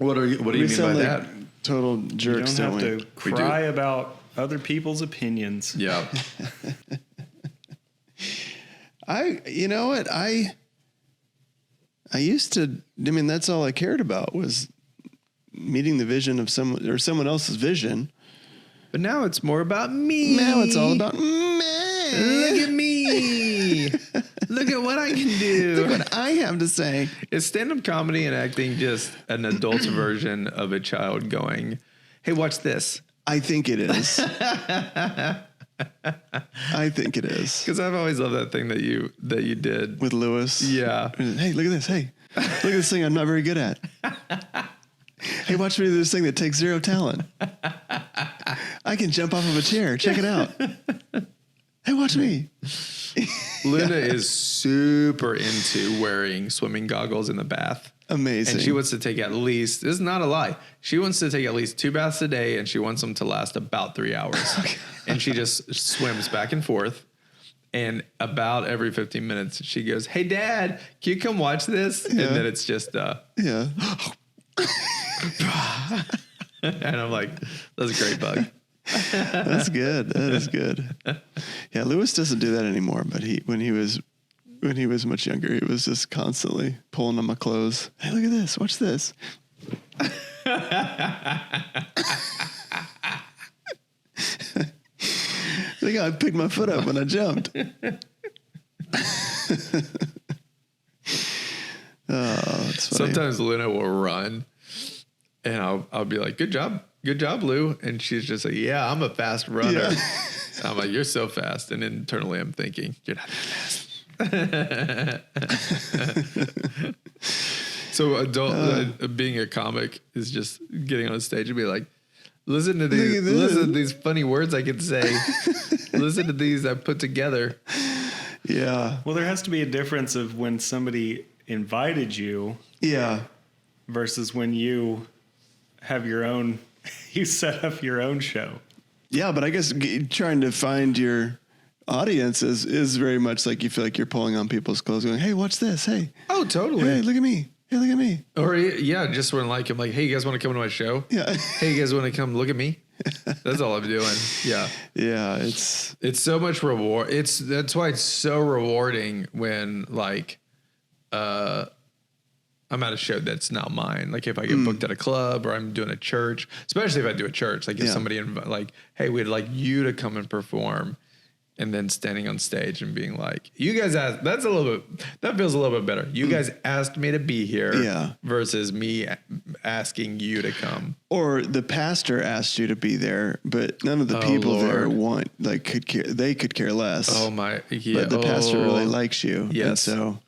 What do you mean by that? Total jerks. You don't have to cry about other people's opinions. Yeah. You know what? I used to, I mean, that's all I cared about was meeting the vision of someone else's vision. But now it's more about me. Now it's all about me. Look at me. Look at what I can do. Look what I have to say. Is stand-up comedy and acting just an adult version of a child going, hey, watch this? I think it is. I think it is. Because I've always loved that thing that you did. With Lewis. Yeah. Hey, look at this. Hey, look at this thing I'm not very good at. Hey, watch me do this thing that takes zero talent. I can jump off of a chair. Check it out. Hey, watch me. Linda is super into wearing swimming goggles in the bath. Amazing. And she wants to take at least, this is not a lie, she wants to take at least 2 baths a day, and she wants them to last about 3 hours. And she just swims back and forth. And about every 15 minutes, she goes, hey, Dad, can you come watch this? Yeah. And then it's just, yeah. And I'm like, that's a great bug. That's good. That is good. Yeah, Lewis doesn't do that anymore, but when he was much younger, he was just constantly pulling on my clothes. Hey, look at this. Watch this. I think I picked my foot up when I jumped. Oh, it's funny. Sometimes Luna will run, and I'll be like, good job, Lou. And she's just like, yeah, I'm a fast runner. Yeah. I'm like, you're so fast. And internally I'm thinking, you're not that fast. So being a comic is just getting on stage and be like, listen to these funny words I can say. Listen to these I put together. Yeah. Well, there has to be a difference of when somebody invited you. Yeah. Versus when you have your own, you set up your own show. Yeah, but I guess trying to find your audience is very much like you feel like you're pulling on people's clothes going, hey, watch this. Hey. Oh, totally. Hey, look at me. Hey, look at me. Or yeah, just when I'm like, hey, you guys want to come to my show? Yeah. Hey, you guys want to come look at me? That's all I'm doing. Yeah. Yeah. It's so much reward. That's why it's so rewarding when like, I'm at a show that's not mine. Like if I get booked at a club or I'm doing a church, especially if I do a church, like if somebody like, hey, we'd like you to come and perform, and then standing on stage and being like, you guys asked, that feels a little bit better. You guys asked me to be here versus me asking you to come. Or the pastor asked you to be there, but none of the people there could care. They could care less. Oh my. Yeah. But the pastor really likes you. Yes. And so,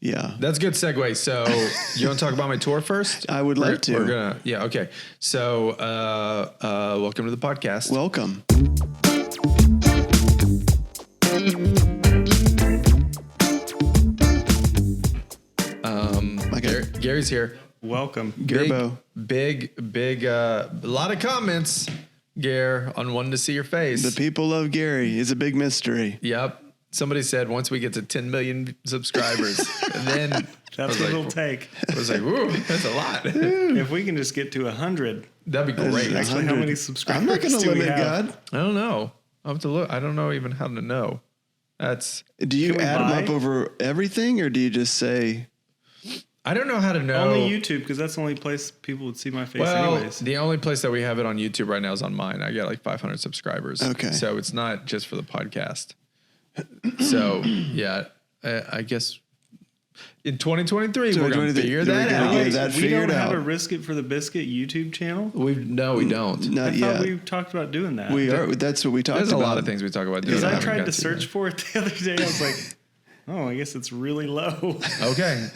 yeah. That's a good segue. So you want to talk about my tour first? I would love to. We're gonna, yeah. Okay. So, welcome to the podcast. Welcome. Gary's here. Welcome. Gerbo. Big, a lot of comments, Gare, on wanting to see your face. The people love Gary. It's a big mystery. Yep. Somebody said once we get to 10 million subscribers, and then that's what it'll take. I was like, whoa, that's a lot. If we can just get to 100, that'd be great. Actually, how many subscribers? I'm not going to limit God. I don't know. I'll have to look. I don't know even how to know. Do you add them up over everything, or do you just say? I don't know how to know. Only YouTube, because that's the only place people would see my face anyways. The only place that we have it on YouTube right now is on mine. I got like 500 subscribers. Okay. So it's not just for the podcast. So, yeah, I guess in 2023, we're going to figure that out. We don't have a Risk It for the Biscuit YouTube channel? We don't. Not yet. I thought we talked about doing that. That's what we talked about. There's a lot of things we talk about doing. Because I tried to search for it the other day. I was like, oh, I guess it's really low. Okay.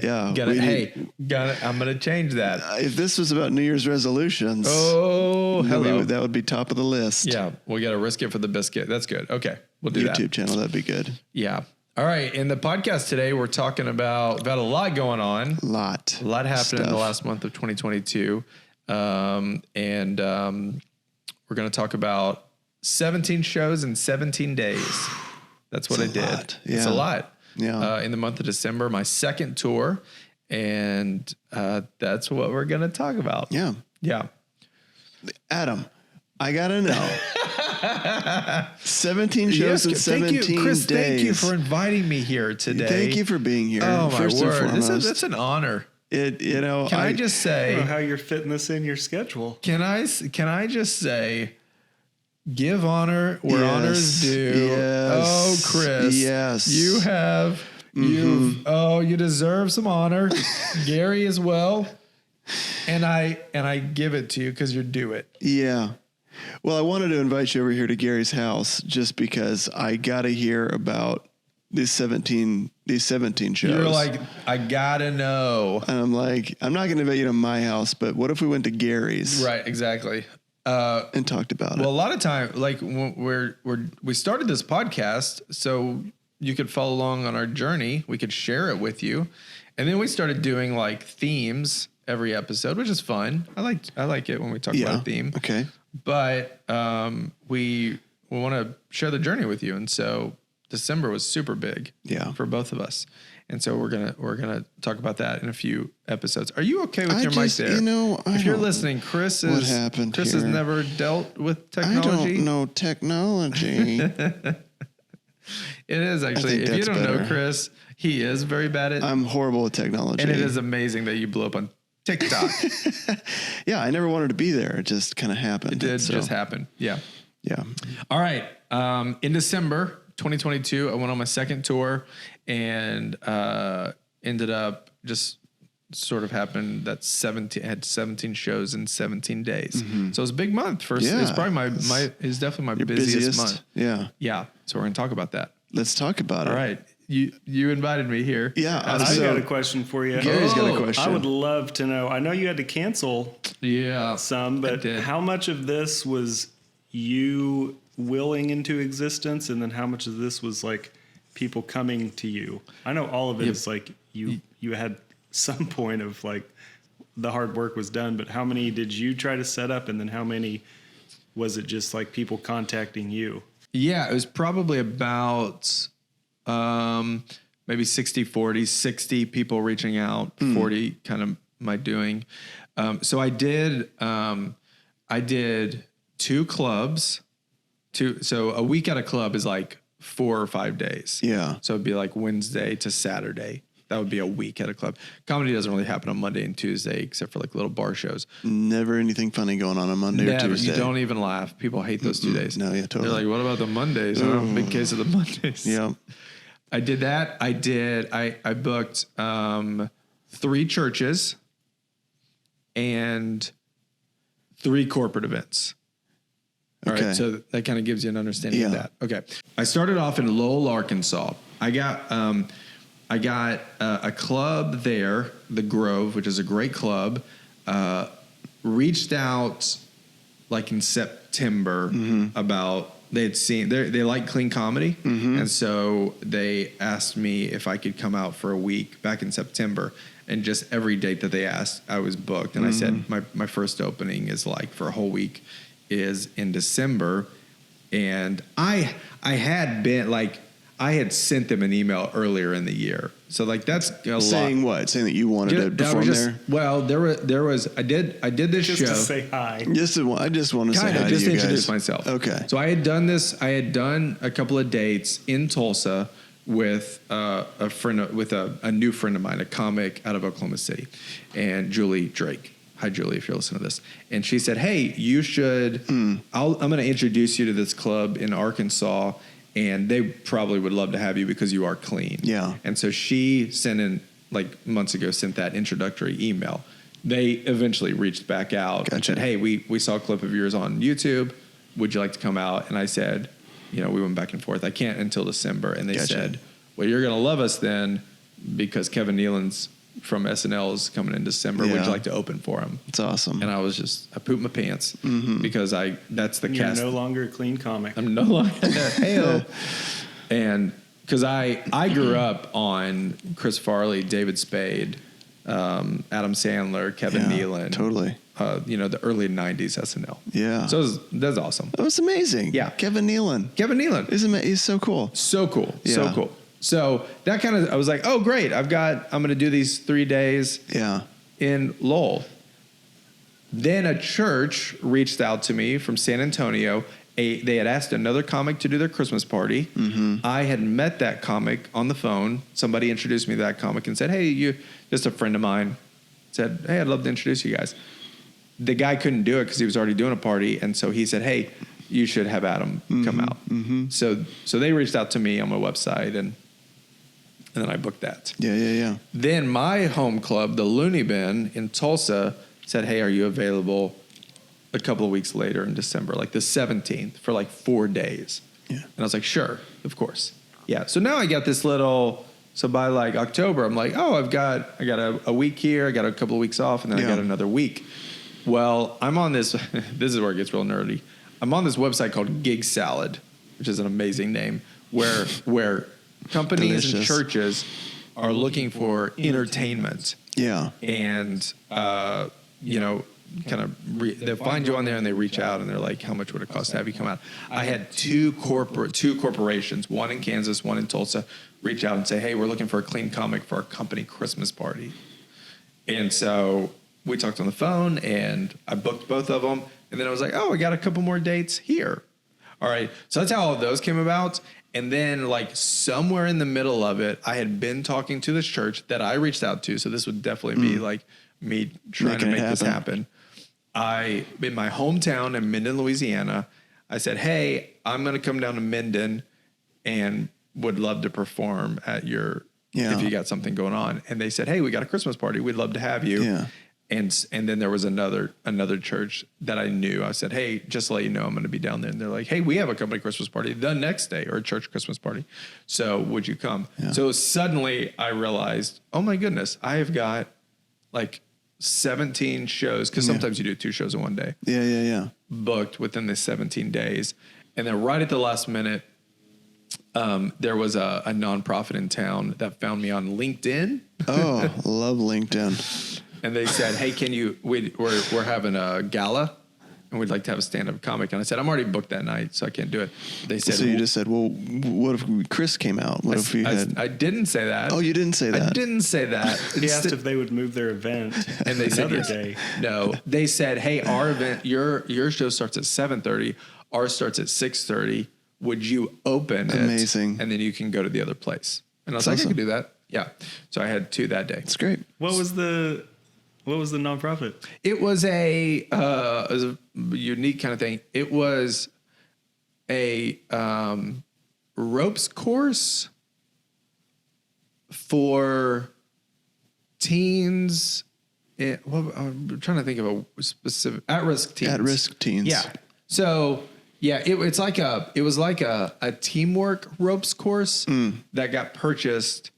Yeah. I'm going to change that. If this was about New Year's resolutions. Oh, hello. That would be top of the list. Yeah. We got to Risk It for the Biscuit. That's good. Okay. We'll do that. YouTube channel. That'd be good. Yeah. All right. In the podcast today, we're talking about a lot going on. A lot happened in the last month of 2022. We're going to talk about 17 shows in 17 days. That's what I did. Yeah. It's a lot. Yeah. In the month of December, my second tour. And that's what we're going to talk about. Yeah. Yeah. Adam, I got to know. 17 shows in 17 Chris, days. thank you for inviting me here today. Thank you for being here. Oh, my first word. and foremost. That's an honor. Can I just I don't know say, how you're fitting this in your schedule. can I just say, give honor where honor's due. Yes. Oh, Chris. Yes. You deserve some honor. Gary as well. And I give it to you because you're due it. Yeah. Well, I wanted to invite you over here to Gary's house just because I got to hear about these 17 shows. You're like, I gotta know. And I'm like, I'm not going to invite you to my house, but what if we went to Gary's? Right, exactly. And talked about it. Well, a lot of time, like we started this podcast, so you could follow along on our journey. We could share it with you, and then we started doing like themes every episode, which is fun. I like it when we talk about a theme. Okay. But we want to share the journey with you, and so December was super big. Yeah. For both of us. And so we're gonna talk about that in a few episodes. Are you okay with your mic there? If you're listening, Chris has never dealt with technology. I don't know technology. It is actually. If you don't know Chris, he is very bad at. I'm horrible with technology, and it is amazing that you blew up on TikTok. Yeah, I never wanted to be there. It just kind of happened. It did just happen. Yeah. Yeah. All right. In December 2022, I went on my second tour and ended up just sort of happened that 17 shows in 17 days. Mm-hmm. So it was a big month. It's probably it's definitely my busiest month. Yeah. Yeah. So we're going to talk about that. Let's talk about it. All right. You invited me here. Yeah. I've got a question for you. Gary's got a question. I would love to know. I know you had to cancel some, but how much of this was you willing into existence, and then how much of this was like people coming to you? I know all of it is like you had some point of like the hard work was done, but how many did you try to set up, and then how many was it just like people contacting you? Yeah, it was probably about maybe 60-40, 60 people reaching out, 40 kind of my doing. So I did 2 clubs. So a week at a club is like 4 or 5 days. Yeah. So it'd be like Wednesday to Saturday. That would be a week at a club. Comedy doesn't really happen on Monday and Tuesday, except for like little bar shows. Never anything funny going on Monday or Tuesday. You don't even laugh. People hate those 2 days. No, yeah, totally. They're like, what about the Mondays? I don't have a big case of the Mondays. Yeah. I did that. I booked 3 churches and 3 corporate events. All right, so that kind of gives you an understanding of that. Okay, I started off in Lowell, Arkansas. I got a club there, the Grove, which is a great club. Reached out like in September about they had seen they like clean comedy, and so they asked me if I could come out for a week back in September. And just every date that they asked, I was booked. And I said my first opening is like for a whole week is in December. And I had been like, I had sent them an email earlier in the year. So like that's a Saying lot. what? Saying that you wanted to perform there? Well, there was I did this just show. To say hi. I just want to say hi just to you introduce guys. myself. Okay. So I had done this. I had done a couple of dates in Tulsa with a friend, with a new friend of mine, a comic out of Oklahoma City, and Julie Drake. Hi, Julie, if you're listening to this. And she said, hey, you should, I'm going to introduce you to this club in Arkansas, and they probably would love to have you because you are clean. Yeah. And so she sent that introductory email. They eventually reached back out and said, hey, we saw a clip of yours on YouTube. Would you like to come out? And I said, we went back and forth. I can't until December. And they said, well, you're going to love us then because Kevin Nealon's from SNL is coming in December. Yeah. Would you like to open for him? It's awesome. And I pooped my pants because that's the cast. You're no longer a clean comic. I'm no longer hey And because I grew up on Chris Farley, David Spade, Adam Sandler, Kevin Nealon. Totally. The early 90s SNL. Yeah. So that's awesome. That was amazing. Yeah. Kevin Nealon. He's so cool. So cool. Yeah. So cool. So that kind of, I was like, oh, great. I'm going to do these 3 days in Lowell. Then a church reached out to me from San Antonio. They had asked another comic to do their Christmas party. Mm-hmm. I had met that comic on the phone. Somebody introduced me to that comic and said, hey, just a friend of mine said, hey, I'd love to introduce you guys. The guy couldn't do it because he was already doing a party. And so he said, hey, you should have Adam come out. Mm-hmm. So they reached out to me on my website and then I booked that. Yeah. Then my home club, the Looney Bin in Tulsa, said, hey, are you available a couple of weeks later in December, like the 17th for like 4 days? Yeah. And I was like, sure, of course. Yeah. So now I got this so by like October, I'm like, oh, I got a week here. I got a couple of weeks off and then I got another week. Well, I'm on this, this is where it gets real nerdy. I'm on this website called Gig Salad, which is an amazing name, where companies and churches are looking for entertainment. Yeah. And, they'll find you on there and they reach out and they're like, how much would it cost to have you come out? I had two corporations, one in Kansas, one in Tulsa, reach out and say, hey, we're looking for a clean comic for our company Christmas party. And so we talked on the phone and I booked both of them. And then I was like, oh, I got a couple more dates here. All right. So that's how all of those came about. And then like somewhere in the middle of it, I had been talking to this church that I reached out to. So this would definitely be like me trying to make this happen. In my hometown in Minden, Louisiana, I said, hey, I'm going to come down to Minden and would love to perform at if you got something going on. And they said, hey, we got a Christmas party. We'd love to have you. Yeah. And then there was another church that I knew. I said, hey, just to let you know, I'm going to be down there. And they're like, hey, we have a company Christmas party the next day or a church Christmas party. So would you come? Yeah. So suddenly I realized, oh my goodness, I have got like 17 shows. Cause sometimes you do 2 shows in one day. Yeah. Booked within the 17 days. And then right at the last minute, there was a nonprofit in town that found me on LinkedIn. Oh, love LinkedIn. And they said, hey, we're having a gala and we'd like to have a stand-up comic. And I said, I'm already booked that night, so I can't do it. They said, so you just said, well, what if Chris came out? What if you had... I didn't say that. Oh, you didn't say that? I didn't say that. He asked if they would move their event and they said, yes. day. No, they said, hey, our event, your show starts at 7:30. Ours starts at 6:30. Would you open it? Amazing. And then you can go to the other place. And I was like, I can do that. Yeah. So I had 2 that day. That's great. What was the nonprofit? It was a unique kind of thing. It was a ropes course for teens. I'm trying to think of a specific at-risk teens. At-risk teens. Yeah. So yeah, it was like a teamwork ropes course that got purchased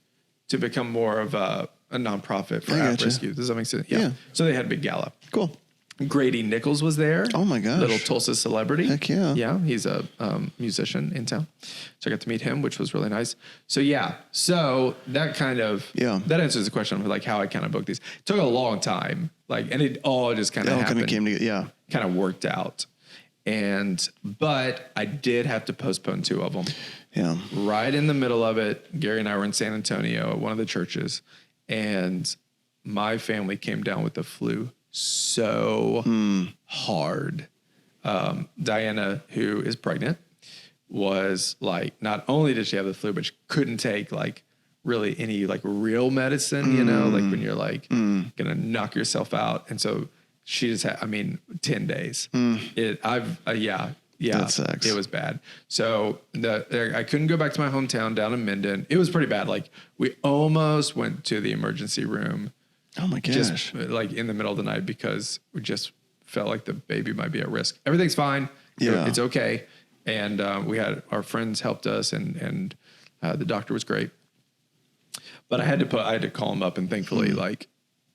to become more of a nonprofit for at-risk youth. Does that make sense? Yeah. So they had a big gala. Cool. Grady Nichols was there. Oh my gosh. Little Tulsa celebrity. Heck yeah. Yeah. He's a musician in town. So I got to meet him, which was really nice. So yeah. So that kind of, that answers the question of like how I kind of booked these. It took a long time. And it all just kind of happened. Kind of came together. Yeah. Kind of worked out. But I did have to postpone 2 of them. Yeah. Right in the middle of it, Gary and I were in San Antonio at one of the churches, and my family came down with the flu so hard. Diana, who is pregnant, was like, not only did she have the flu, but she couldn't take like really any like real medicine, you know, like when you're like gonna knock yourself out. And so she just had, 10 days. Yeah, that sucks. It was bad. So I couldn't go back to my hometown down in Minden. It was pretty bad. Like we almost went to the emergency room. Oh my gosh. Just like in the middle of the night because we just felt like the baby might be at risk. Everything's fine. Yeah. It's okay. And we had our friends helped us and the doctor was great. But I had to call him up and thankfully like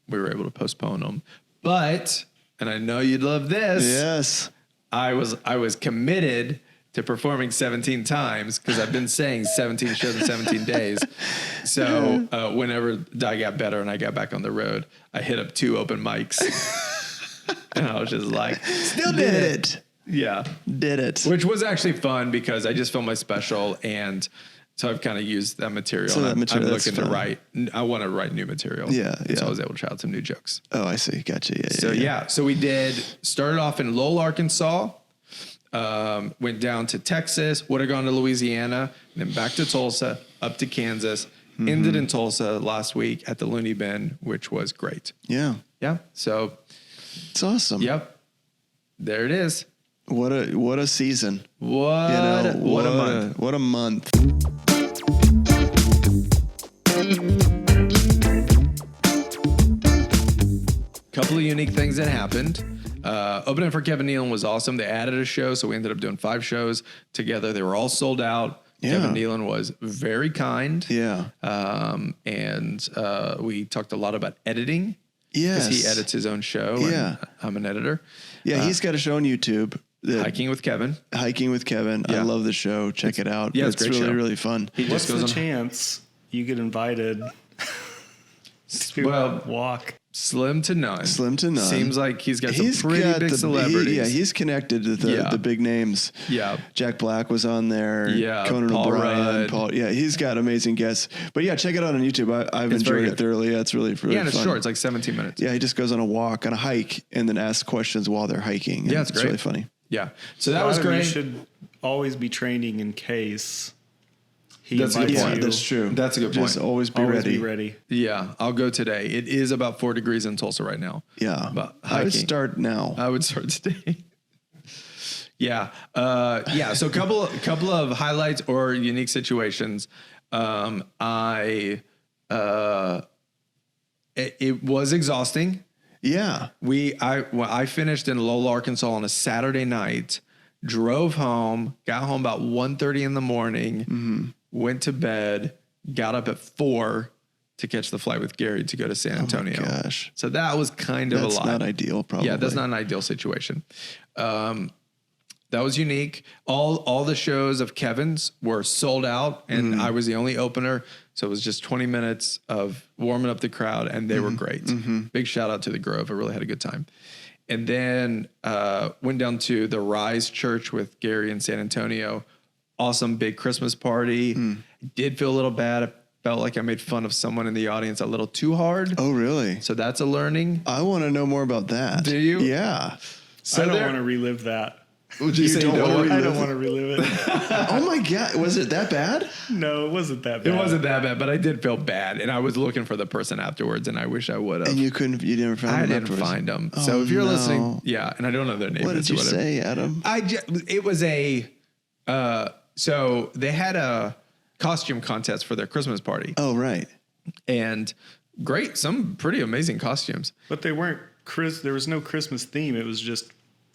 we were able to postpone them. But, and I know you'd love this. Yes. I was committed to performing 17 times because I've been saying 17 shows in 17 days. So whenever I got better and I got back on the road, I hit up 2 open mics. And I was just like, still did it. Yeah. Did it. Which was actually fun because I just filmed my special and So I've kind of used that material. So and that I'm that's looking to fun. write. I want to write new material. Yeah, yeah. So I was able to try out some new jokes. Oh, I see. Gotcha. Yeah. So so we started off in Lowell, Arkansas, went down to Texas, would have gone to Louisiana, then back to Tulsa, up to Kansas, ended in Tulsa last week at the Looney Bin, which was great. Yeah. Yeah. So It's awesome. yep, there it is. What a season. What a month. What a month. Couple of unique things that happened. Opening for Kevin Nealon was awesome. They added a show, so we ended up doing 5 shows together. They were all sold out. Yeah. Kevin Nealon was very kind. Yeah. And we talked a lot about editing. Yes. Because he edits his own show. Yeah. And I'm an editor. Yeah, he's got a show on YouTube. Hiking with Kevin. Hiking with Kevin. Yeah. I love the show. Check it out. Yeah, it's it's a great really, show. really fun. He What's just goes the on. chance you get invited to walk? Slim to none. Slim to none. Seems like he's got some pretty big celebrities. He's connected to the big names. Yeah. Jack Black was on there. Yeah, Conan Paul O'Brien. Rudd. He's got amazing guests. But yeah, check it out on YouTube. I've enjoyed it thoroughly. Yeah, it's really, really and it's fun. short. It's like 17 minutes. Yeah, he just goes on a walk, on a hike, and then asks questions while they're hiking. Yeah, it's great. really funny. Yeah. So that was You great. should always be training in case he That's a good invites point. you. That's true. That's a good Just point. always be Always ready. be ready. Yeah, I'll go today. It is about 4 degrees in Tulsa right now. Yeah. But I would hiking. start now. I would start today. Yeah. So couple of highlights or unique situations. It was exhausting. Yeah. I finished in Lowell, Arkansas on a Saturday night, drove home, got home about 1:30 in the morning, went to bed, got up at 4 to catch the flight with Gary to go to San Antonio. Oh my gosh. So that was kind of That's a lot. not ideal, probably. Yeah, that's not an ideal situation. That was unique. All the shows of Kevin's were sold out, and I was the only opener. So it was just 20 minutes of warming up the crowd, and they were great. Big shout out to the Grove. I really had a good time. And then went down to the Rise Church with Gary in San Antonio. Awesome big Christmas party. Did feel a little bad. I felt like I made fun of someone in the audience a little too hard. Oh, really? So that's a learning. I want to know more about that. Do you? Yeah. So I don't want to relive that. Would you say don't you wanna don't I don't want to relive it. Oh my God. Was it that bad? No, it wasn't that bad. It wasn't that bad, but I did feel bad, and I was looking for the person afterwards, and I wish I would have. And you didn't find I them didn't afterwards? find them. Oh, So if you're no. listening, yeah, and I don't know their name. What did you say, Adam? It was a. So they had a costume contest for their Christmas party, Oh, right. and some pretty amazing costumes. But they weren't there was no Christmas theme. It was just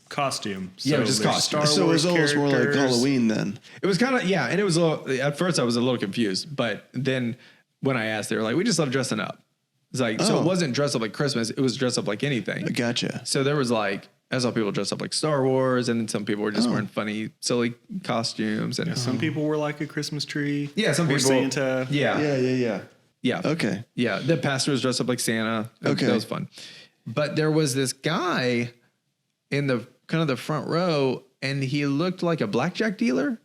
costume. Yeah, it was just there's costume. Star So it was Wars almost more like characters. Halloween then. It was kind of and it was a little. At first, I was a little confused, but then when I asked, they were like, "We just love dressing up." It's like so Oh. it wasn't dressed up like Christmas; it was dressed up like anything. Gotcha. So there was like, I saw people dressed up like Star Wars, and then some people were just wearing funny, silly costumes. And Some people were like a Christmas tree. yeah, some or people Santa. Yeah. Okay. Yeah. The pastor was dressed up like Santa. Okay. That was fun. But there was this guy in the kind of the front row, and he looked like a blackjack dealer.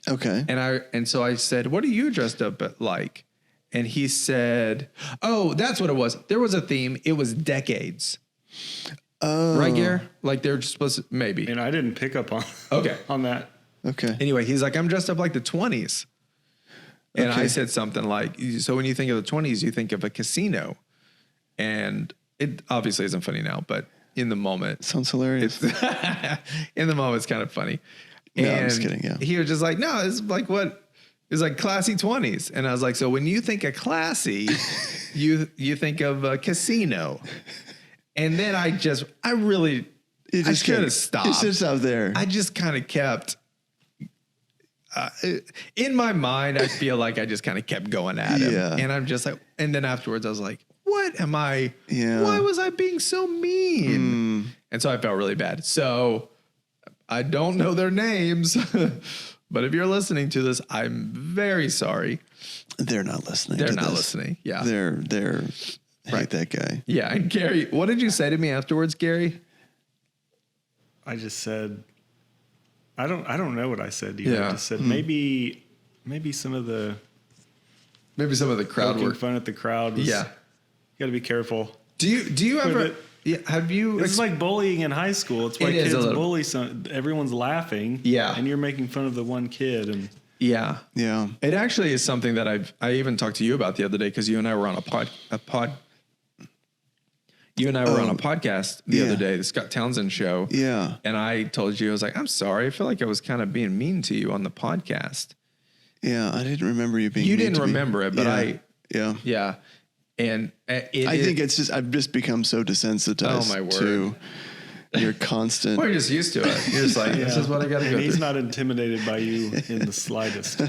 Okay. And so I said, "What are you dressed up like?" And he said, "Oh, that's what it was. There was a theme. It was decades." Oh. Right, Gare? Like they're just supposed to, maybe. And I didn't pick up on Okay. on that. Okay. Anyway, he's like, "I'm dressed up like the 20s." And Okay. I said something like, "So when you think of the 20s, you think of a casino." And it obviously isn't funny now, but in the moment, Sounds hilarious. in the moment, it's kind of funny. No, and I'm just kidding, yeah. He was just like, "No, it's like what? It's like classy 20s." And I was like, "So when you think of classy, you think of a casino." And then I should have stopped. It's just out there. I just kind of kept, in my mind, I feel like I just kind of kept going at him. Yeah. And I'm just like, and then afterwards I was like, what am I, Yeah. why was I being so mean? And so I felt really bad. So I don't know their names, but if you're listening to this, I'm very sorry. They're not listening. They're to not this. listening. Yeah. They're Right. hate that guy. Yeah. And Gary, what did you say to me afterwards, Gary? I just said, I don't know what I said to you. Yeah. I just said maybe maybe some of the crowd poking work. fun at the crowd. Was, Yeah. You got to be careful. Do you ever? Yeah. Have you? It's like bullying in high school. It's why kids bully. Everyone's laughing. Yeah. And you're making fun of the one kid. And yeah. Yeah. It actually is something that I even talked to you about the other day because you and I were on a podcast the other day, the Scott Townsend show. Yeah. And I told you, I was like, I'm sorry. I feel like I was kind of being mean to you on the podcast. Yeah. I didn't remember you being You mean didn't to me. remember it, but Yeah. And I think I've just become so desensitized to your constant. Well, you're just used to it. You're just like, this is what I got to go through. He's not intimidated by you in the slightest.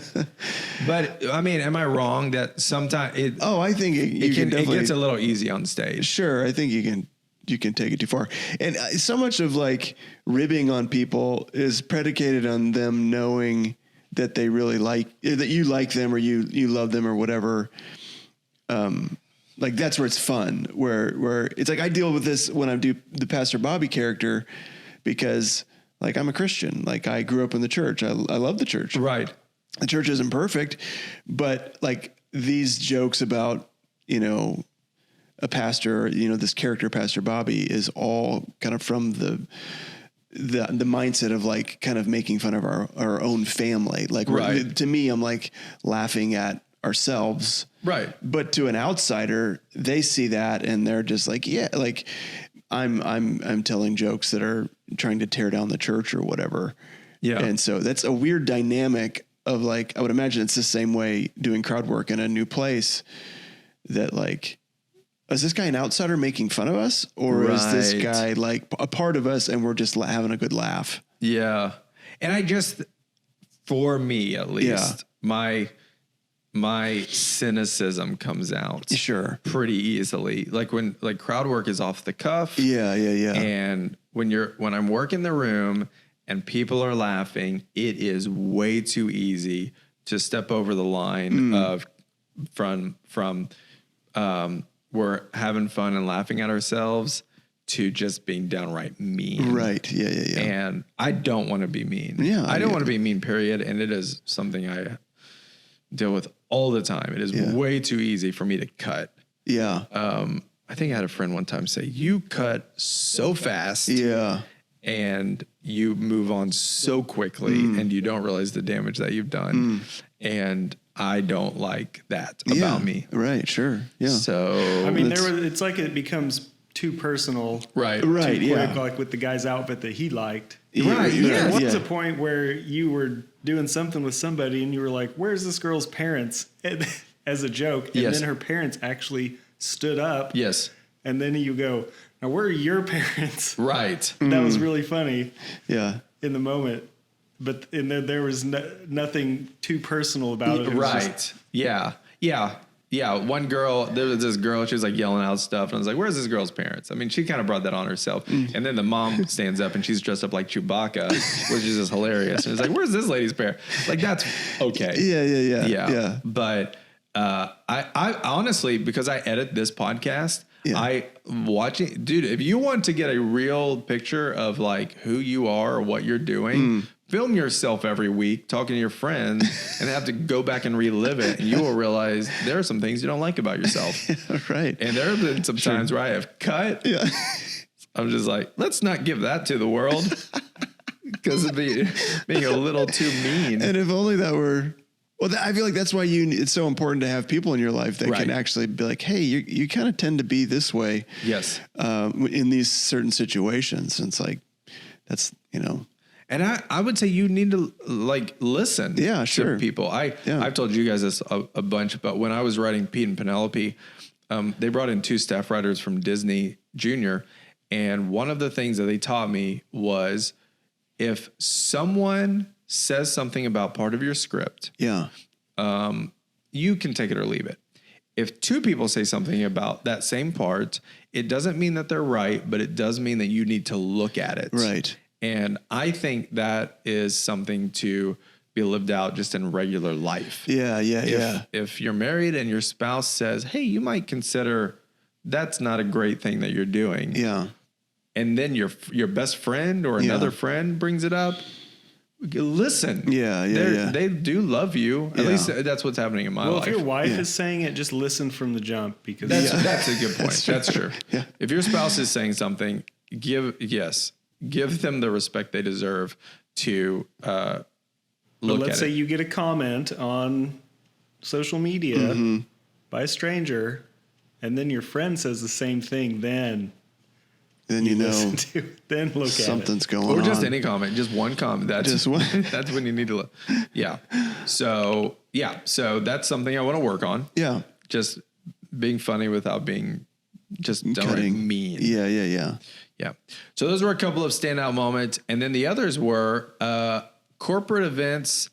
But I mean, am I wrong that sometimes I think it gets a little easy on stage? Sure. I think you can take it too far. And so much of like ribbing on people is predicated on them knowing that they really that you like them or you love them or whatever. Like that's where it's fun, where it's like I deal with this when I do the Pastor Bobby character because like I'm a Christian, like I grew up in the church. I love the church. Right. The church isn't perfect, but like these jokes about, a pastor, this character, Pastor Bobby, is all kind of from the mindset of like kind of making fun of our own family. Like to me, I'm like laughing at ourselves. Right. But to an outsider, they see that and they're just like, yeah, like I'm telling jokes that are trying to tear down the church or whatever. Yeah. And so that's a weird dynamic of like, I would imagine it's the same way doing crowd work in a new place that like, is this guy an outsider making fun of us or is this guy like a part of us and we're just having a good laugh? Yeah. And for me at least, my cynicism comes out pretty easily. Like when crowd work is off the cuff. Yeah. And when I'm working the room and people are laughing, it is way too easy to step over the line of from we're having fun and laughing at ourselves to just being downright mean. Right. Yeah. And I don't want to be mean. Yeah. I don't want to be mean, period. And it is something I deal with all the time. It is way too easy for me to cut. Yeah. I think I had a friend one time say, you cut so fast. Yeah. And you move on so quickly and you don't realize the damage that you've done. And I don't like that about me. Right. Sure. Yeah. So I mean, it's like it becomes too personal. Right. Too quick, like with the guy's outfit that he liked. Right. There was a point where you were doing something with somebody and you were like, where's this girl's parents? As a joke. And then her parents actually stood up. Yes. And then you go, now where are your parents? Right. That was really funny. Yeah. In the moment. But there was nothing too personal about it. Right. Yeah. One girl, there was this girl, she was like yelling out stuff. And I was like, where's this girl's parents? I mean, she kind of brought that on herself. And then the mom stands up and she's dressed up like Chewbacca, which is just hilarious. And it's like, where's this lady's parents? Like, that's okay. Yeah. But I honestly, because I edit this podcast, I watching, dude, if you want to get a real picture of like who you are or what you're doing, film yourself every week talking to your friends and have to go back and relive it. And you will realize there are some things you don't like about yourself. Right. And there have been some times where I have cut. Yeah. I'm just like, let's not give that to the world because of being a little too mean. And if only that were, well, I feel like that's why it's so important to have people in your life that can actually be like, hey, you kind of tend to be this way. Yes. In these certain situations. And it's like, that's, And I would say you need to like listen to people. I've told you guys this a bunch, but when I was writing Pete and Penelope, they brought in 2 staff writers from Disney Junior. And one of the things that they taught me was if someone says something about part of your script, you can take it or leave it. If 2 people say something about that same part, it doesn't mean that they're right, but it does mean that you need to look at it. Right. And I think that is something to be lived out just in regular life. Yeah. If you're married and your spouse says, hey, you might consider that's not a great thing that you're doing. Yeah. And then your best friend or another friend brings it up, listen. Yeah. They do love you. At least that's what's happening in my life. Well, if your wife is saying it, just listen from the jump, because that's a good point. That's true. Yeah. If your spouse is saying something, give them the respect they deserve to look let's say you get a comment on social media by a stranger, and then your friend says the same thing, then you know then look something's at going on. Or just any comment, just one comment. That's just one. That's when you need to look. Yeah. So that's something I want to work on. Yeah. Just being funny without being just Cutting. mean. Yeah. Yeah. So those were a couple of standout moments. And then the others were corporate events.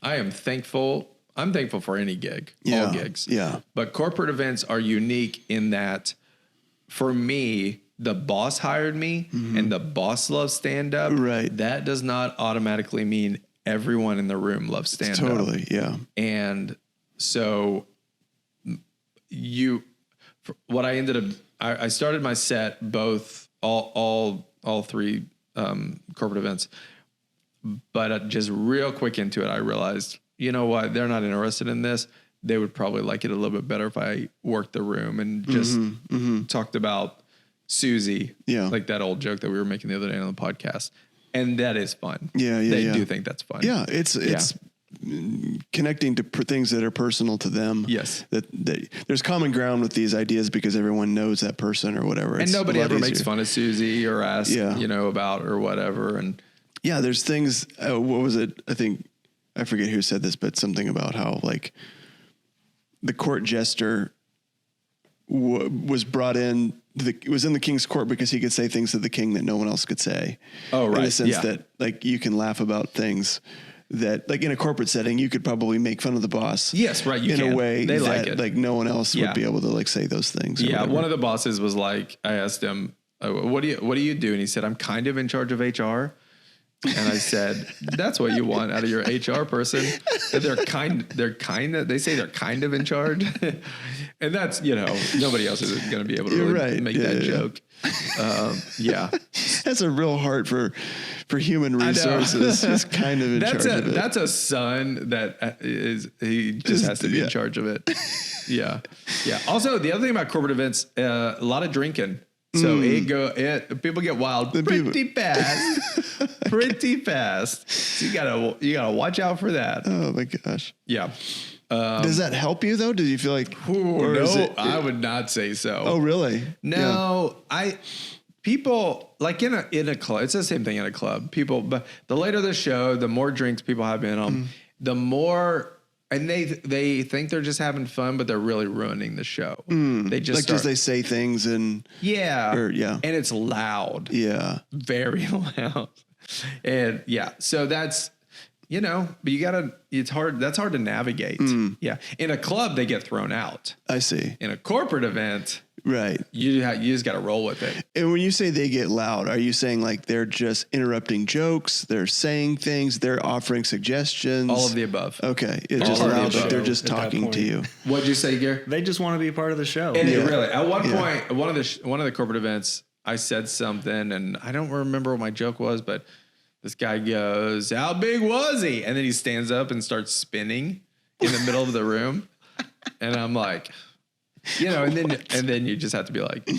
I'm thankful for any gig, all gigs. Yeah. But corporate events are unique in that for me, the boss hired me and the boss loves stand up. Right. That does not automatically mean everyone in the room loves stand up. Totally. Yeah. And so what I ended up, I started my set, both all three corporate events, but just real quick into it, I realized, you know what, they're not interested in this. They would probably like it a little bit better if I worked the room and just talked about Susie, like that old joke that we were making the other day on the podcast. And that is fun. They do think that's fun. Yeah, it's connecting to things that are personal to them. Yes. That there's common ground with these ideas because everyone knows that person or whatever. And nobody ever makes fun of Susie or asks, about or whatever. And there's things, what was it? I forget who said this, but something about how like the court jester was brought in. Was in the king's court because he could say things to the king that no one else could say. Oh, right. In the sense that like you can laugh about things that like in a corporate setting, you could probably make fun of the boss. Yes, right. You can. A way they that like it. Like no one else would be able to like say those things. Yeah. One of the bosses was like, I asked him, what do you do? And he said, I'm kind of in charge of HR. And I said, that's what you want out of your HR person. They're kind of, they say they're kind of in charge. And that's, nobody else is going to be able to really make that joke. That's a real heart for human resources. He's kind of in charge of it. That's a son that he just has to be in charge of it. Yeah. Also, the other thing about corporate events, a lot of drinking. So people get wild pretty fast. So you gotta watch out for that. Oh my gosh. Yeah. Does that help you though? Do you feel like? I would not say so. Oh really? No, people like in a club. It's the same thing in a club. But the later the show, the more drinks people have in them, the more. And they think they're just having fun, but they're really ruining the show. They just because they say things and and it's loud, very loud, and so that's but you gotta. It's hard. That's hard to navigate. Yeah, in a club they get thrown out. I see. In a corporate event. Right. You just got to roll with it. And when you say they get loud, are you saying like they're just interrupting jokes? They're saying things. They're offering suggestions. All of the above. Okay. It's just loud, but they're just talking to you. What'd you say, Gary? They just want to be a part of the show. And really, at one point, one of the corporate events, I said something, and I don't remember what my joke was, but this guy goes, "How big was he?" And then he stands up and starts spinning in the middle of the room, and I'm like. And then you just have to be like,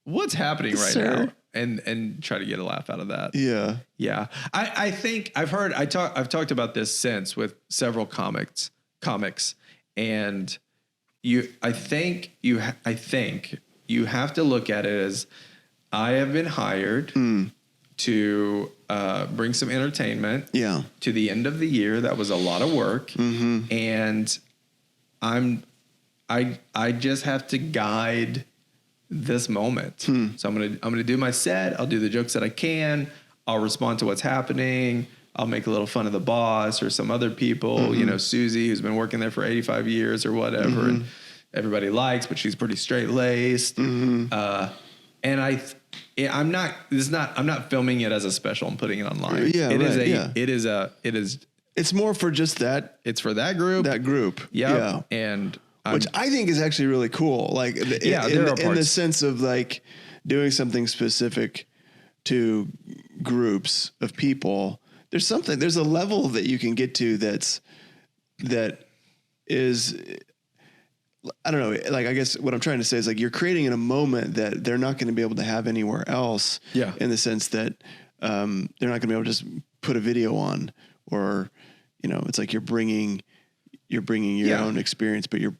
what's happening right now? And try to get a laugh out of that. Yeah. Yeah. I think I've talked about this since with several comics and I think you have to look at it as I have been hired to bring some entertainment to the end of the year. That was a lot of work. And I just have to guide this moment. So I'm gonna do my set. I'll do the jokes that I can. I'll respond to what's happening. I'll make a little fun of the boss or some other people. Susie, who's been working there for 85 years or whatever, and everybody likes, but she's pretty straight laced. And I'm not filming it as a special and putting it online. It's more for just that. It's for that group. Yeah. And which I think is actually really cool. Like, in the sense of like doing something specific to groups of people there's a level that you can get to that is, I don't know. Like, I guess what I'm trying to say is like, you're creating in a moment that they're not going to be able to have anywhere else. Yeah. In the sense that, they're not going to be able to just put a video on, or, it's like you're bringing your own experience, but you're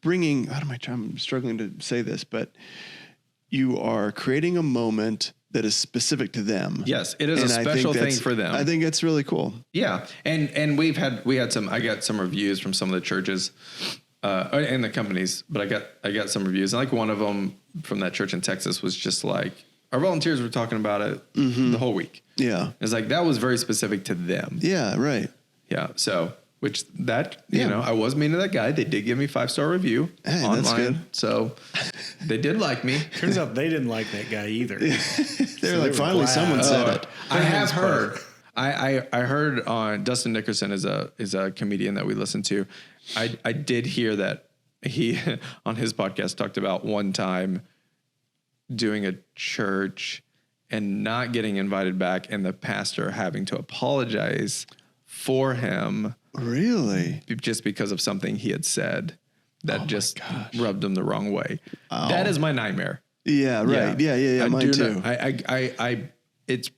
bringing, I'm struggling to say this, but you are creating a moment that is specific to them. Yes, it is a special thing for them. I think it's really cool. Yeah. And I got some reviews from some of the churches, and the companies, but I got some reviews. And like one of them from that church in Texas was just like, our volunteers were talking about it the whole week. Yeah. It's like, that was very specific to them. Yeah. Right. Yeah. So, which that, I was mean to that guy. They did give me 5-star review online. That's good. So they did like me. Turns out they didn't like that guy either. They're like, finally someone said it. I have heard. I heard on Dustin Nickerson is a comedian that we listen to. I did hear that he on his podcast talked about one time doing a church and not getting invited back, and the pastor having to apologize for him. Really? Just because of something he had said that rubbed him the wrong way. Oh. That is my nightmare. Yeah, right. Yeah. Mine too. It's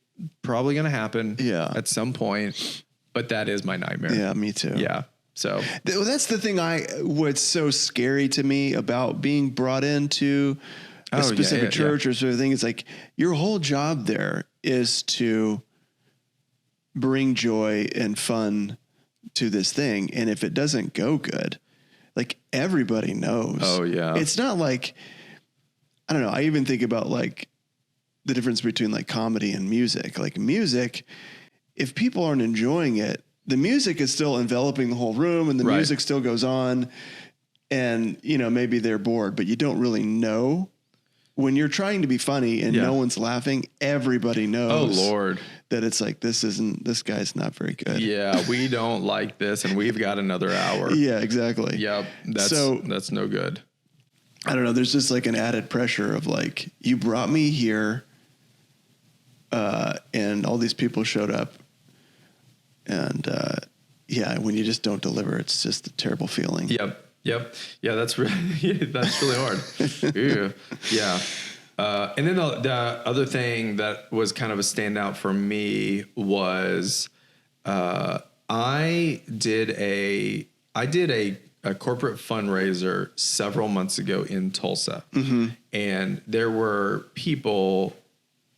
probably going to happen at some point, but that is my nightmare. Yeah, me too. Yeah. So that's the thing what's so scary to me about being brought into a specific church or sort of thing. It's like your whole job there is to bring joy and fun to this thing. And if it doesn't go good, like everybody knows. Oh yeah. It's not like, I don't know. I even think about like the difference between like comedy and music. Like music, if people aren't enjoying it, the music is still enveloping the whole room and the music still goes on, and maybe they're bored, but you don't really know. When you're trying to be funny and no one's laughing, everybody knows. Oh Lord. That it's like, this guy's not very good. Yeah, we don't like this, and we've got another hour. Yeah, exactly. Yep. That's no good. I don't know. There's just like an added pressure of like, you brought me here, and all these people showed up, and when you just don't deliver, it's just a terrible feeling. Yep. Yeah, that's really hard. Yeah. And then the other thing that was kind of a standout for me was I did a corporate fundraiser several months ago in Tulsa, and there were people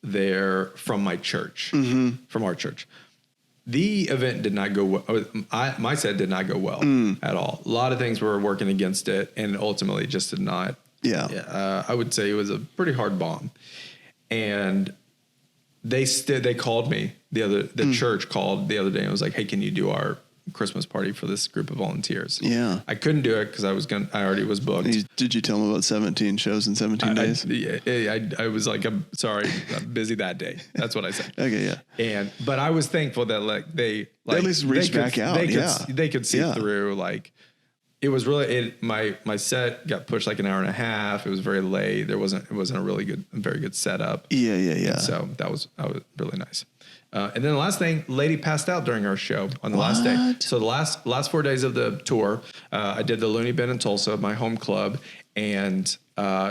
there from my church, from our church. The event did not go well. My set did not go well at all. A lot of things were working against it, and ultimately just did not. Yeah. I would say it was a pretty hard bomb. And they called me the church called the other day and was like, "Hey, can you do our Christmas party for this group of volunteers?" Yeah. I couldn't do it because I already was booked. Did you tell them about 17 shows in 17 days? I was like, "I'm sorry, I'm busy that day." That's what I said. Okay. Yeah. But I was thankful that they at least reached back out. They could see through. Like, it was really my set got pushed like an hour and a half. It was very late. It wasn't a very good setup. Yeah. And so that was really nice. And then the last thing, lady passed out during our show on the last day. So the last 4 days of the tour, I did the Looney Bin in Tulsa, my home club. And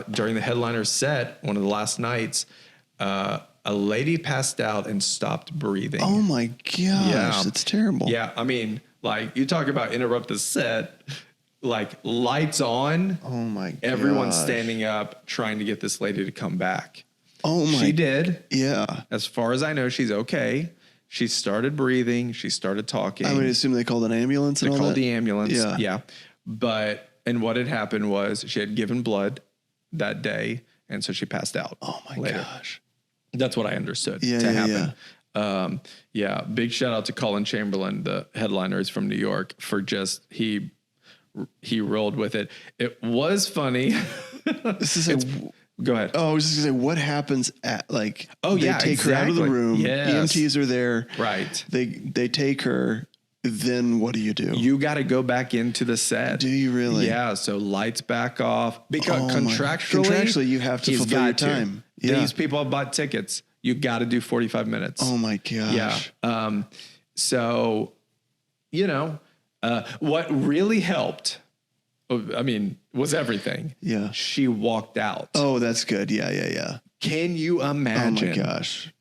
during the headliner set, one of the last nights, a lady passed out and stopped breathing. Oh my gosh, that's terrible. Yeah. I mean, like, you talk about interrupt the set, like lights on. Oh my god. Everyone's standing up trying to get this lady to come back. Oh my. She did. Yeah. As far as I know, she's okay. She started breathing. She started talking. I would assume they called an ambulance. They called the ambulance. Yeah. And what had happened was she had given blood that day, and so she passed out. Oh my gosh. That's what I understood to happen. Big shout out to Colin Chamberlain, the headliners from New York, for just he rolled with it. It was funny. Go ahead. Oh, I was just gonna say, what happens at like? Oh, they take her out of the room. Yes. EMTs are there. Right. They take her. Then what do? You got to go back into the set. Do you really? Yeah. So lights back off because contractually you have to fulfill your time. Yeah. These people have bought tickets. You got to do 45 minutes. Oh my gosh. Yeah. So, what really helped, was everything. Yeah. She walked out. Oh, that's good. Yeah. Can you imagine? Oh my gosh.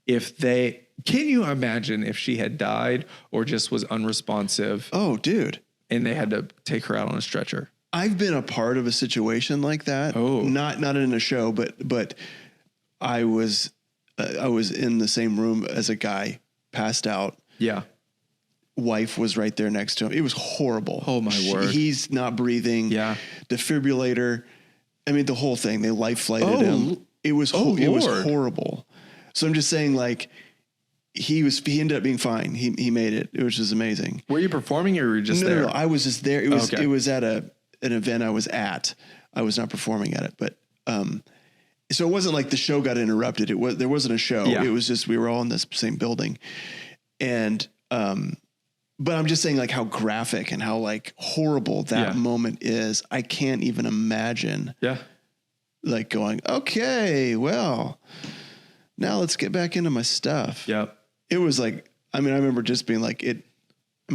Can you imagine if she had died or just was unresponsive? Oh, dude. And they had to take her out on a stretcher. I've been a part of a situation like that. Oh, not in a show, but I was in the same room as a guy passed out. Yeah. Wife was right there next to him. It was horrible. Oh my word. He's not breathing. Yeah. Defibrillator. I mean, the whole thing, they life flighted him. It was horrible. So I'm just saying, like, he ended up being fine. He made it. It was just amazing. Were you performing or were you just there? No, I was just there. It was at an event I was at. I was not performing at it, but, so it wasn't like the show got interrupted. There wasn't a show. Yeah. It was just, we were all in this same building. And, but I'm just saying, like, how graphic and how, like, horrible that moment is. I can't even imagine. Yeah. Like, going, okay, well, now let's get back into my stuff. Yeah. It was like, I remember just being like,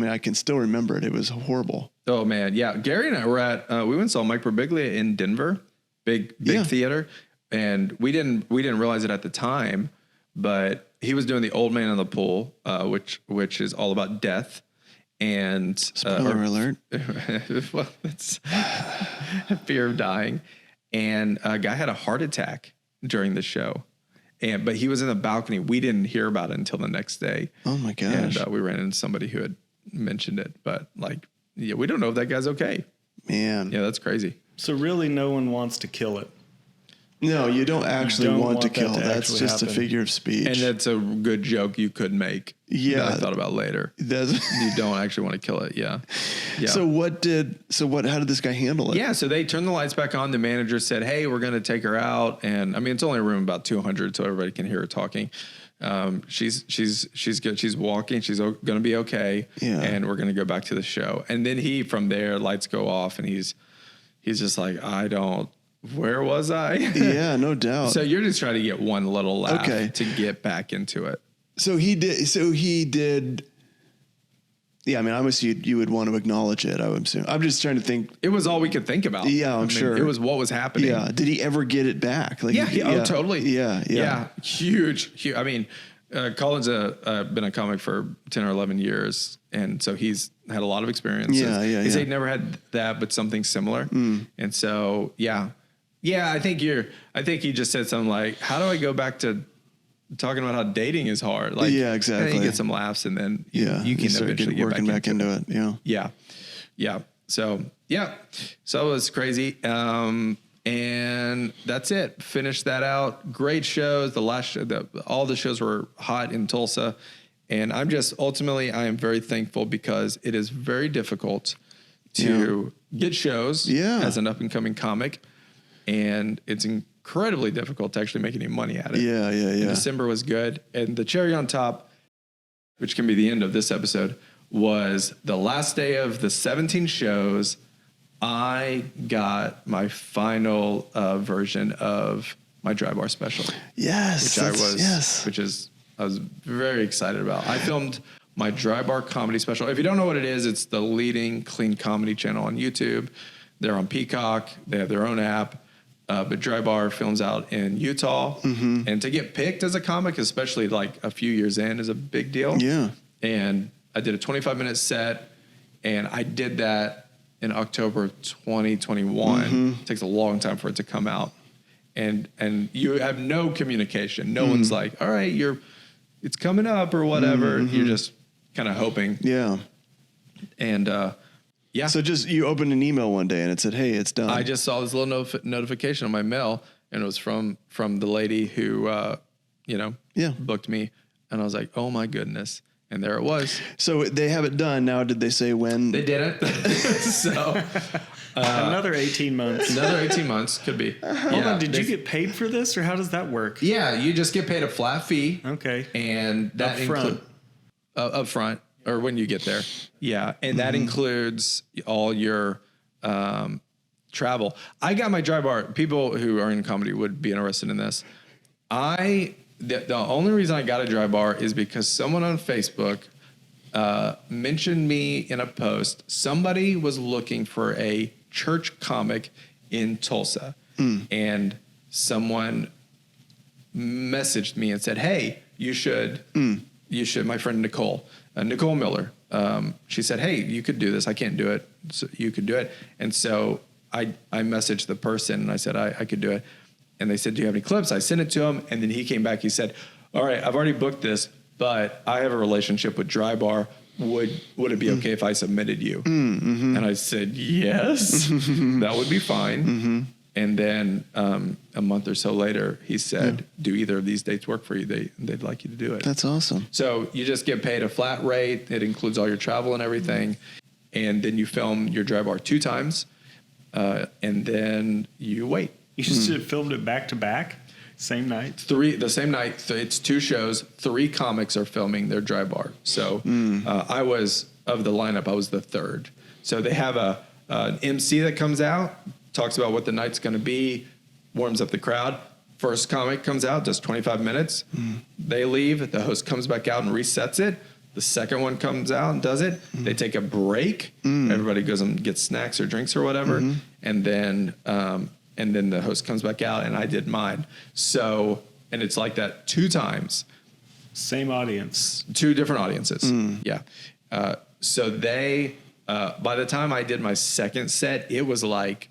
I can still remember it. It was horrible. Oh man. Yeah. Gary and I were we went and saw Mike Birbiglia in Denver, big theater. And we didn't realize it at the time, but he was doing The Old Man in the Pool, which is all about death. And spoiler alert. Well, it's fear of dying. And a guy had a heart attack during the show. But he was in the balcony. We didn't hear about it until the next day. Oh my gosh. And we ran into somebody who had mentioned it, but we don't know if that guy's okay. Man. Yeah, that's crazy. So really no one wants to kill it. No, you don't actually want to kill. That's just happen. a figure of speech. And that's a good joke you could make. Yeah. That I thought about later. You don't actually want to kill it. Yeah. Yeah. So how did this guy handle it? Yeah. So they turned the lights back on. The manager said, "Hey, we're going to take her out." And it's only a room about 200, so everybody can hear her talking. She's good. She's walking. She's going to be okay. Yeah. And we're going to go back to the show. And then from there, lights go off and he's just like, where was I? Yeah, no doubt. So you're just trying to get one little laugh to get back into it. So he did. Yeah, obviously you would want to acknowledge it. I would assume. I'm just trying to think. It was all we could think about. Yeah, I'm sure. It was what was happening. Yeah. Did he ever get it back? Like, Oh, totally. Yeah. Huge. Colin's been a comic for 10 or 11 years. And so he's had a lot of experiences. He said he'd never had that, but something similar. And so, I think he just said something like, how do I go back to talking about how dating is hard? Like, yeah, exactly. You get some laughs and then you can eventually get working back into it. Yeah. Yeah. So it was crazy. And that's it. Finished that out. Great shows. All the shows were hot in Tulsa. And I am very thankful because it is very difficult to get shows as an up and coming comic. And it's incredibly difficult to actually make any money at it. Yeah. December was good. And the cherry on top, which can be the end of this episode, was the last day of the 17 shows. I got my final version of my dry bar special. Yes. I was very excited about. I filmed my dry bar comedy special. If you don't know what it is, it's the leading clean comedy channel on YouTube. They're on Peacock. They have their own app. But Dry Bar films out in Utah. Mm-hmm. And to get picked as a comic, especially like a few years in, is a big deal. Yeah. And I did a 25-minute set, and I did that in October of 2021. Mm-hmm. It takes a long time for it to come out. And you have no communication. No one's like, all right, it's coming up or whatever. Mm-hmm. You're just kind of hoping. Yeah. And so you opened an email one day and it said, hey, it's done. I just saw this little notification on my mail, and it was from the lady who, booked me. And I was like, oh my goodness. And there it was. So they have it done. Now, did they say when? They didn't. So another 18 months. Another 18 months could be. Hold on. Did you get paid for this, or how does that work? Yeah, you just get paid a flat fee. Okay. And that up front. Or when you get there. Yeah. And that includes all your travel. I got my dry bar. People who are in comedy would be interested in this. The only reason I got a dry bar is because someone on Facebook mentioned me in a post. Somebody was looking for a church comic in Tulsa, and someone messaged me and said, "Hey, you should." My friend Nicole Miller. She said, "Hey, you could do this. I can't do it. So you could do it." And so I messaged the person and I said I could do it. And they said, "Do you have any clips?" I sent it to him, and then he came back. He said, "All right, I've already booked this, but I have a relationship with Dry Bar. Would it be okay if I submitted you?" And I said, "Yes, that would be fine." And then a month or so later, he said, "Do either of these dates work for you? They'd like you to do it." That's awesome. So you just get paid a flat rate. It includes all your travel and everything. And then you film your Dry Bar 2 times, and then you wait. You just filmed it back to back, same night? The same night. It's 2 shows. 3 comics are filming their Dry Bar. So I was, of the lineup, I was the 3rd. So they have an MC that comes out, talks about what the night's going to be, warms up the crowd. First comic comes out, does 25 minutes. They leave. The host comes back out and resets it. The second one comes out and does it. They take a break. Everybody goes and gets snacks or drinks or whatever. And then the host comes back out, and I did mine. So, and it's like that 2 times. Same audience. 2 different audiences. Yeah. So they, by the time I did my second set, it was like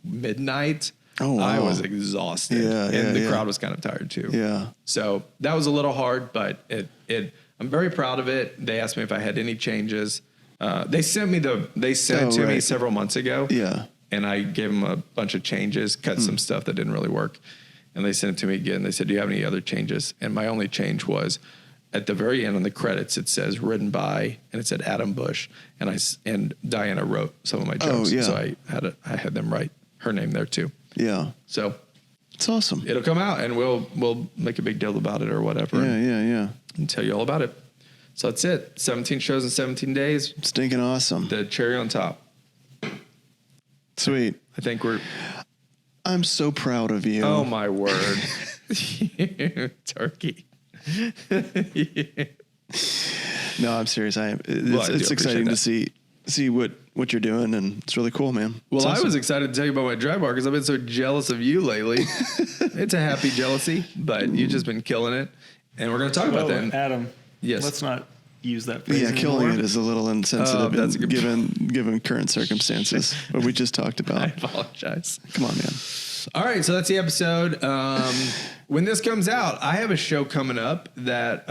midnight. Oh, wow. I was exhausted. And the crowd was kind of tired too. Yeah. So that was a little hard, but I'm very proud of it. They asked me if I had any changes. They sent it to me several months ago. Yeah. And I gave them a bunch of changes, cut some stuff that didn't really work. And they sent it to me again. They said, "Do you have any other changes?" And my only change was at the very end on the credits, it says written by, and it said Adam Bush. And Diana wrote some of my jokes. Oh, yeah. So I had them write her name there too. Yeah. So it's awesome. it'll come out, and we'll make a big deal about it or whatever. Yeah. And tell you all about it. So that's it. 17 shows in 17 days. Stinking awesome. The cherry on top. Sweet. I think I'm so proud of you. Oh my word. Turkey. No, I'm serious. I am. Well, I It's do exciting to appreciate see what you're doing, and it's really cool, man. Well, It's I awesome. was excited to tell you about my Dry Bar because I've been so jealous of you lately. It's a happy jealousy, but you've just been killing it. And we're going to talk about that. Adam, Yes. let's not use that phrase killing anymore. it is a little insensitive that's a good given current circumstances, what we just talked I about. apologize. Come on, man. All right, so that's the episode. When this comes out, I have a show coming up that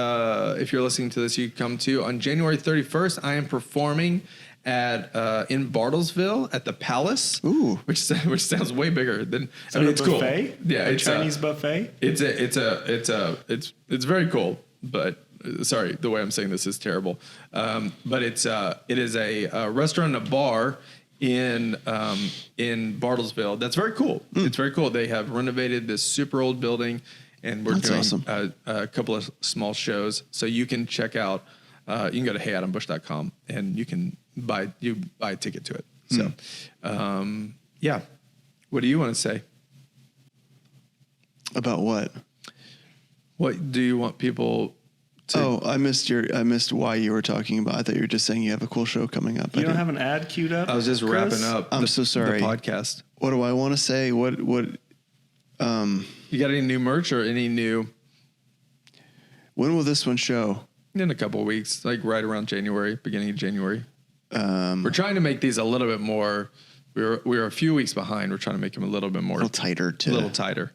if you're listening to this, you can come to. On January 31st, I am performing at in Bartlesville at the Palace. Ooh. which sounds way bigger than. Is that a it's buffet? cool. Yeah, A it's Chinese buffet. It's very cool, but sorry, the way I'm saying this is terrible. But it is a restaurant and a bar in Bartlesville. That's very cool. It's very cool. They have renovated this super old building, and we're doing awesome. a couple of small shows. So you can check out. You can go to heyadambush.com and you can buy a ticket to it. So, yeah. What do you want to say? About what? What do you want people to? Oh, I missed why you were talking about. I thought you were just saying you have a cool show coming up. You don't have an ad queued up? I was just Chris? wrapping up. I'm so sorry. The podcast. What do I want to say? What? You got any new merch or any new? When will this one show? In a couple of weeks, like right around January, beginning of January. We're trying to make these a little bit more. We were a few weeks behind. We're trying to make them a little bit more, A little tighter. a little tighter.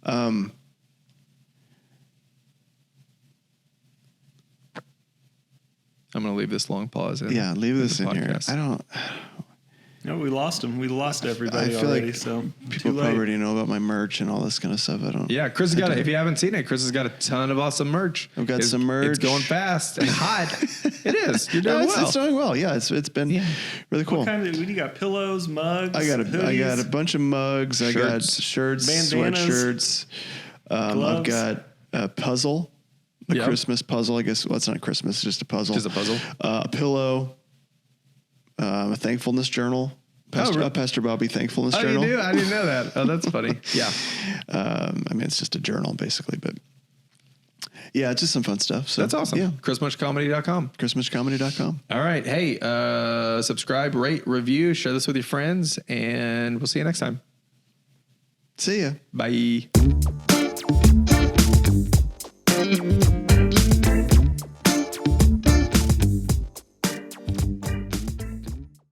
I'm going to leave this long pause in. Yeah, leave this the in here. podcast. I don't. No, we lost him. We lost everybody I feel already. like So People too late. probably already know about my merch and all this kind of stuff. I don't. Yeah, Chris has got it. If you haven't seen it, Chris has got a ton of awesome merch. I've got some merch. It's going fast and hot. It is. You're doing No, well. it's doing well. Yeah, it's been really cool. What kind of? You got pillows, mugs. I got a hoodies? bunch of mugs. I got Shirts. shirts, Bandanas. sweatshirts. I've Gloves. got a puzzle, a Yep. Christmas puzzle. I guess. Well, it's not Christmas. It's just a puzzle. Just a puzzle. A pillow. A thankfulness journal. Pastor Bobby thankfulness Oh, journal. you do? I didn't know that. Oh, that's funny. Yeah. I mean, it's just a journal basically, but Yeah, it's just some fun stuff. So that's awesome. Yeah. ChrisMushComedy.com. ChrisMushComedy.com. All right. Hey, subscribe, rate, review, share this with your friends, and we'll see you next time. See ya. Bye.